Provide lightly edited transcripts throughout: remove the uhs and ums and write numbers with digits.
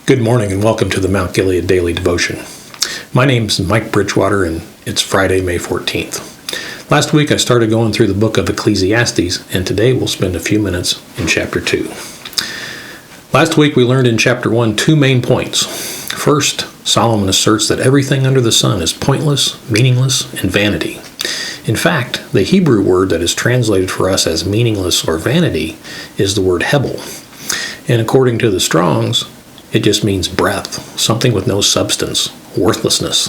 Good morning and welcome to the Mount Gilead Daily Devotion. My name's Mike Bridgewater and it's Friday, May 14th. Last week I started going through the book of Ecclesiastes, and today we'll spend a few minutes in chapter 2. Last week we learned in chapter 1 two main points. First, Solomon asserts that everything under the sun is pointless, meaningless, and vanity. In fact, the Hebrew word that is translated for us as meaningless or vanity is the word hebel. And according to the Strong's, it just means breath, something with no substance, worthlessness.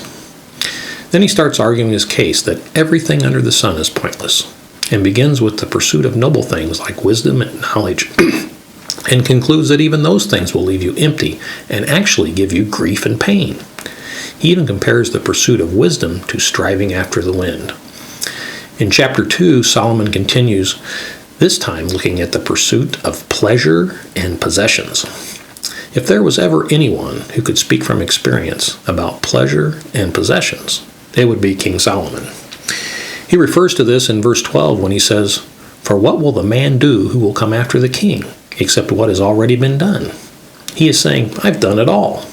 Then he starts arguing his case that everything under the sun is pointless, and begins with the pursuit of noble things like wisdom and knowledge, and concludes that even those things will leave you empty and actually give you grief and pain. He even compares the pursuit of wisdom to striving after the wind. In chapter 2, Solomon continues, this time looking at the pursuit of pleasure and possessions. If there was ever anyone who could speak from experience about pleasure and possessions, it would be King Solomon. He refers to this in verse 12 when he says, "For what will the man do who will come after the king, except what has already been done?" He is saying, I've done it all.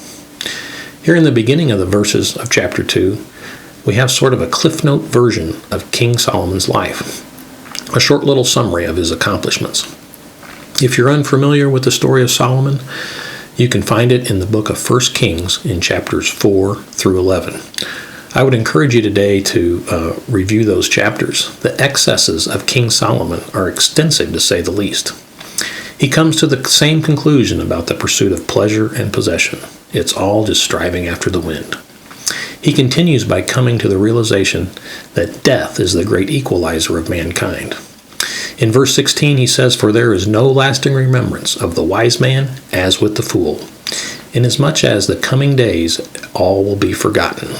Here in the beginning of the verses of chapter 2, we have sort of a Cliff Note version of King Solomon's life, a short little summary of his accomplishments. If you're unfamiliar with the story of Solomon, you can find it in the book of 1 Kings in chapters 4 through 11. I would encourage you today to review those chapters. The excesses of King Solomon are extensive, to say the least. He comes to the same conclusion about the pursuit of pleasure and possession. It's all just striving after the wind. He continues by coming to the realization that death is the great equalizer of mankind. In verse 16 he says, "For there is no lasting remembrance of the wise man as with the fool. Inasmuch as the coming days all will be forgotten."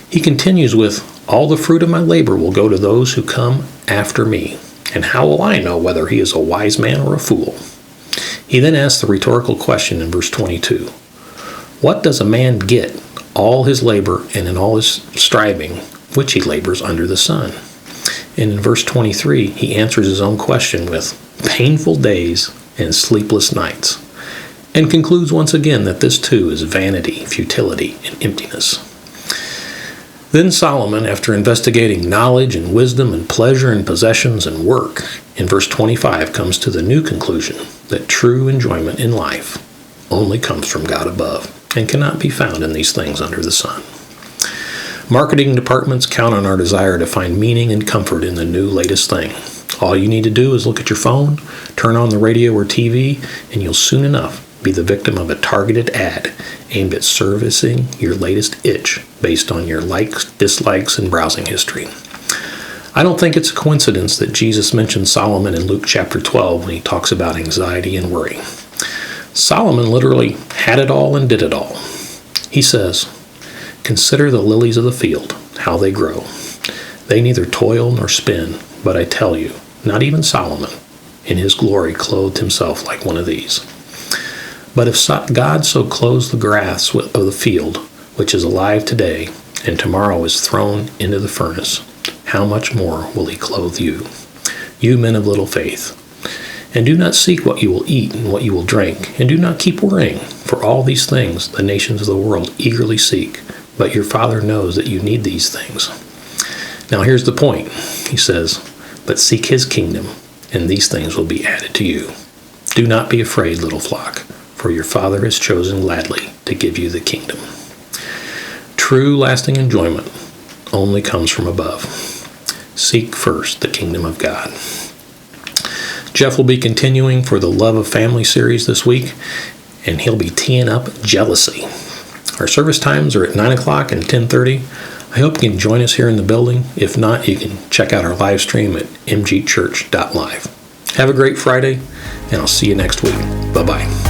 He continues with, "All the fruit of my labor will go to those who come after me. And how will I know whether he is a wise man or a fool?" He then asks the rhetorical question in verse 22. What does a man get, all his labor and in all his striving, which he labors under the sun? And in verse 23, he answers his own question with painful days and sleepless nights, and concludes once again that this too is vanity, futility, and emptiness. Then Solomon, after investigating knowledge and wisdom and pleasure and possessions and work, in verse 25 comes to the new conclusion that true enjoyment in life only comes from God above and cannot be found in these things under the sun. Marketing departments count on our desire to find meaning and comfort in the new latest thing. All you need to do is look at your phone, turn on the radio or TV, and you'll soon enough be the victim of a targeted ad aimed at servicing your latest itch based on your likes, dislikes, and browsing history. I don't think it's a coincidence that Jesus mentioned Solomon in Luke chapter 12 when he talks about anxiety and worry. Solomon literally had it all and did it all. He says, "Consider the lilies of the field, how they grow. They neither toil nor spin, but I tell you, not even Solomon in his glory clothed himself like one of these. But if God so clothes the grass of the field, which is alive today, and tomorrow is thrown into the furnace, how much more will he clothe you, you men of little faith? And do not seek what you will eat and what you will drink, and do not keep worrying, for all these things the nations of the world eagerly seek, but your Father knows that you need these things." Now here's the point. He says, "But seek his kingdom, and these things will be added to you. Do not be afraid, little flock, for your Father has chosen gladly to give you the kingdom." True lasting enjoyment only comes from above. Seek first the kingdom of God. Jeff will be continuing for the Love of Family series this week, and he'll be teeing up jealousy. Our service times are at 9 o'clock and 10:30. I hope you can join us here in the building. If not, you can check out our live stream at mgchurch.live. Have a great Friday, and I'll see you next week. Bye-bye.